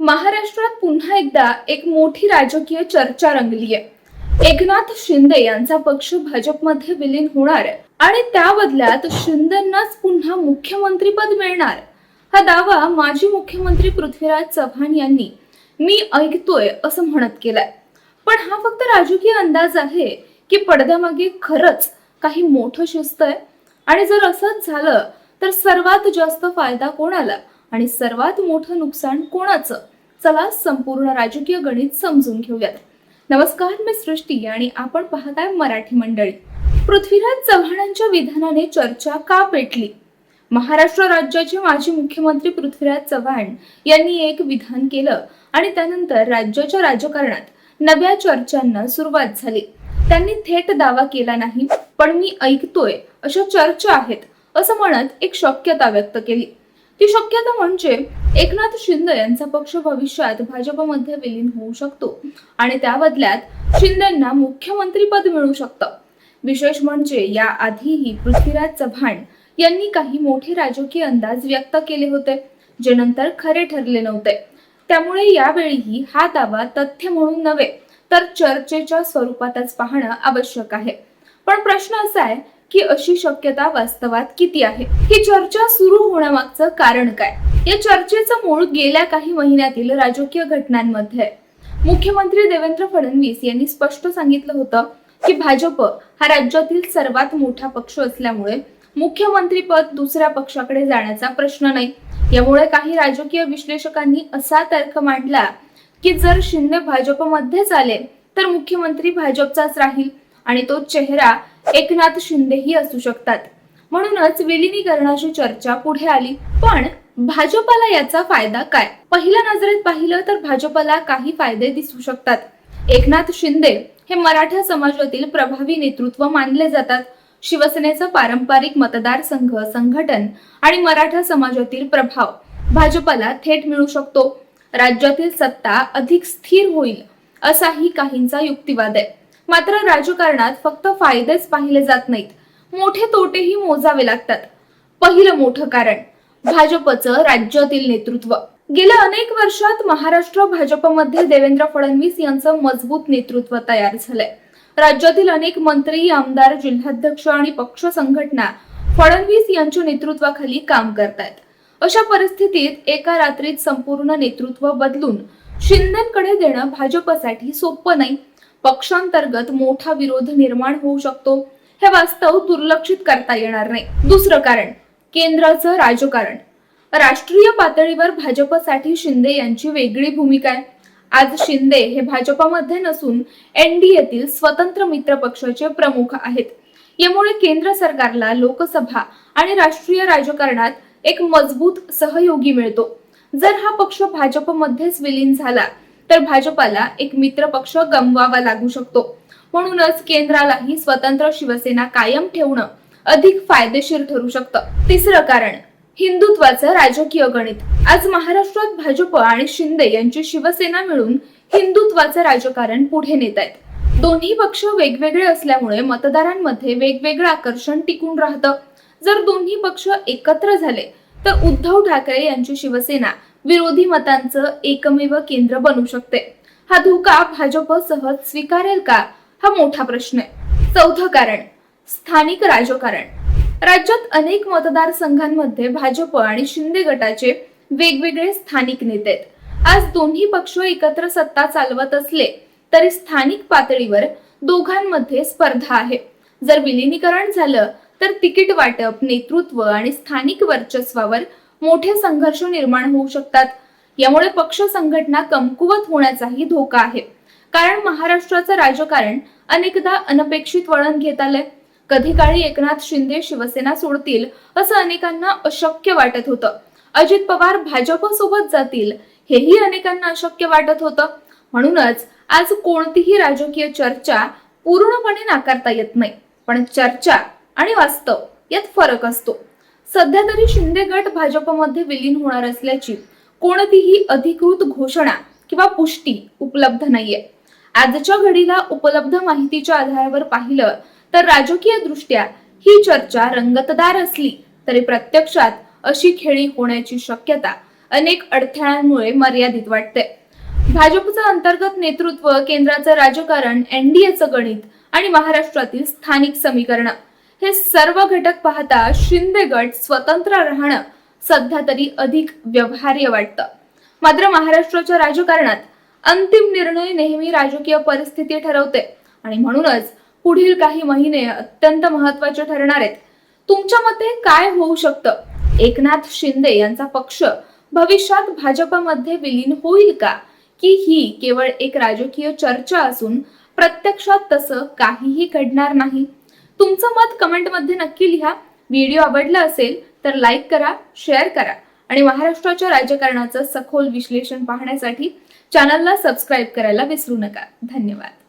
महाराष्ट्रात पुन्हा एकदा एक मोठी राजकीय चर्चा रंगली आहे। एकनाथ शिंदे यांचा पक्ष भाजपमध्ये विलीन होणार आणि त्या बदल्यात शिंदेंनाच पुन्हा मुख्यमंत्रीपद मिळणार, हा दावा माजी मुख्यमंत्री पृथ्वीराज चव्हाण यांनी "मी ऐकतोय" असं म्हणत केलाय। पण हा फक्त राजकीय अंदाज आहे की पडद्यामागे खरंच काही मोठं शिस्त आहे? आणि जर असंच झालं तर सर्वात जास्त फायदा कोणाला आणि सर्वात मोठं नुकसान कोणाचं? चला संपूर्ण राजकीय गणित समजून घेऊयात। नमस्कार, मी सृष्टी आणि आपण पाहताय मराठी मंडळी। पृथ्वीराज चव्हाणांच्या विधानाने चर्चा का पेटली? महाराष्ट्र राज्याचे माजी मुख्यमंत्री पृथ्वीराज चव्हाण यांनी एक विधान केलं आणि त्यानंतर राज्याच्या राजकारणात नव्या चर्चांना सुरुवात झाली। त्यांनी थेट दावा केला नाही, पण "मी ऐकतोय" अशा चर्चा आहेत असं म्हणत एक शक्यता व्यक्त केली। ती शक्यता म्हणजे एकनाथ शिंदे यांचा पक्ष भविष्यात भाजपमध्ये विलीन होऊ शकतो आणि त्या बदल्यात शिंदेंना मुख्यमंत्रीपद मिळू शकतं। विशेष म्हणजे या आधीही पृथ्वीराज चव्हाण यांनी काही मोठे राजकीय अंदाज व्यक्त केले होते, जे नंतर खरे ठरले नव्हते। त्यामुळे यावेळीही हा दावा तथ्य म्हणून नव्हे तर चर्चेच्या स्वरूपातच पाहणं आवश्यक आहे। पण प्रश्न असा आहे की अशी शक्यता वास्तवात किती आहे? ही चर्चा सुरू होण्यामागचं कारण काय? या चर्चेचं मूळ गेल्या काही महिन्यातील राजकीय घटनांमध्ये आहे। मुख्यमंत्री देवेंद्र फडणवीस यांनी स्पष्ट सांगितलं होतं की भाजप हा राज्यातील सर्वात मोठा पक्ष असल्यामुळे मुख्यमंत्रीपद दुसऱ्या पक्षाकडे जाण्याचा प्रश्न नाही। यामुळे काही राजकीय विश्लेषकांनी असा तर्क मांडला की जर शिंदे भाजपमध्येच आले तर मुख्यमंत्री भाजपचाच राहील आणि तो चेहरा एकनाथ शिंदेही असू शकतात। म्हणूनच विलीनीकरणाची चर्चा पुढे आली। पण भाजपला याचा फायदा काय? पहिल्या नजरेत पाहिलं तर भाजपला काही फायदे दिसू शकतात। एकनाथ शिंदे हे मराठा समाजातील प्रभावी नेतृत्व मानले जातात। शिवसेनेचा पारंपरिक मतदारसंघ संघटन आणि मराठा समाजातील प्रभाव भाजपला थेट मिळू शकतो। राज्यातील सत्ता अधिक स्थिर होईल असाही काहींचा युक्तिवाद आहे। मात्र राजकारणात फक्त फायदेच पाहिले जात नाहीत, मोठे तोटेही मोजावे लागतात। पहिलं मोठं कारण भाजपचं राज्यातील नेतृत्व। गेल्या अनेक वर्षात महाराष्ट्र भाजपमध्ये देवेंद्र फडणवीस यांचं मजबूत नेतृत्व तयार झालंय। राज्यातील अनेक मंत्री, आमदार, जिल्हाध्यक्ष आणि पक्ष संघटना फडणवीस यांच्या नेतृत्वाखाली काम करतायत। अशा परिस्थितीत एका रात्रीत संपूर्ण नेतृत्व बदलून शिंदेंकडे देणं भाजपसाठी सोपं नाही। पक्षांतर्गत मोठा विरोध निर्माण होऊ शकतो, हे वास्तव दुर्लक्षित करता येणार नाही। दुसरं कारण केंद्राचं राजकारण। राष्ट्रीय पातळीवर भाजपसाठी शिंदे यांची वेगळी भूमिका आहे। आज शिंदे हे भाजपमध्ये नसून एनडीएतील स्वतंत्र मित्र पक्षाचे प्रमुख आहेत। यामुळे केंद्र सरकारला लोकसभा आणि राष्ट्रीय राजकारणात एक मजबूत सहयोगी मिळतो। जर हा पक्ष भाजपमध्येच विलीन झाला तर भाजपला एक मित्र पक्ष गमवावा लागू शकतो। म्हणूनच केंद्रालाही स्वतंत्र शिवसेना कायम ठेवणं अधिक फायदेशीर ठरू शकतं। तिसरं कारण हिंदुत्वाचं राजकीय गणित। आज महाराष्ट्रात भाजप आणि शिंदे यांची शिवसेना मिळून हिंदुत्वाचं राजकारण पुढे नेत आहेत। दोन्ही पक्ष वेगवेगळे असल्यामुळे मतदारांमध्ये वेगवेगळं आकर्षण टिकून राहतं। जर दोन्ही पक्ष एकत्र झाले तर उद्धव ठाकरे यांची शिवसेना विरोधी मतांचं एकमेव केंद्र बनू शकते। हा धोका भाजप सहज स्वीकारेल का, हा मोठा प्रश्न आहे। चौथं कारण स्थानिक राजकारण। राज्यात अनेक मतदारसंघांमध्ये भाजप आणि शिंदे गटाचे वेगवेगळे स्थानिक नेते आहेत। आज दोन्ही पक्ष एकत्र सत्ता चालवत असले तरी स्थानिक पातळीवर दोघांमध्ये स्पर्धा आहे। जर विलीनीकरण झालं तर तिकीट वाटप, नेतृत्व आणि स्थानिक वर्चस्वावर मोठे संघर्ष निर्माण होऊ शकतात। यामुळे पक्ष संघटना कमकुवत होण्याचाही धोका आहे। कारण महाराष्ट्राचं राजकारण अनेकदा अनपेक्षित वळण घेत आलंय। कधी काळी एकनाथ शिंदे शिवसेना सोडतील असं अनेकांना अशक्य वाटत होतं। अजित पवार भाजप सोबत जातील हेही अनेकांना अशक्य वाटत होतं। म्हणूनच आज कोणतीही राजकीय चर्चा पूर्णपणे नाकारता येत नाही, पण चर्चा आणि वास्तव यात फरक असतो। सध्या तरी शिंदे गट भाजपमध्ये विलीन होणार असल्याची कोणतीही अधिकृत घोषणा किंवा पुष्टी उपलब्ध नाहीये। आजच्या घडीला उपलब्ध माहितीच्या आधारावर पाहिलं तर राजकीय दृष्ट्या ही चर्चा रंगतदार असली तरी प्रत्यक्षात अशी खेळी होण्याची शक्यता अनेक अडथळ्यांमुळे मर्यादित वाटते. भाजपचं अंतर्गत नेतृत्व, केंद्राचं राजकारण, एनडीएचं गणित आणि महाराष्ट्रातील स्थानिक समीकरण हे सर्व घटक पाहता शिंदे गट स्वतंत्र राहणं सध्या तरी अधिक व्यवहार्य वाटतं. मात्र महाराष्ट्राच्या राजकारणात अंतिम निर्णय नेहमी राजकीय परिस्थिती ठरवते आणि म्हणूनच पुढील काही महिने अत्यंत महत्त्वाचे ठरणार आहेत. तुमच्या मते काय होऊ शकतं? एकनाथ शिंदे यांचा पक्ष भविष्यात भाजपमध्ये विलीन होईल का, की ही केवळ एक राजकीय चर्चा असून प्रत्यक्षात तसं काहीही घडणार नाही? तुमचं मत कमेंटमध्ये नक्की लिहा. व्हिडिओ आवडला असेल तर लाईक करा, शेअर करा आणि महाराष्ट्राच्या राजकारणाचं सखोल विश्लेषण पाहण्यासाठी चॅनलला सबस्क्राईब करायला विसरू नका. धन्यवाद.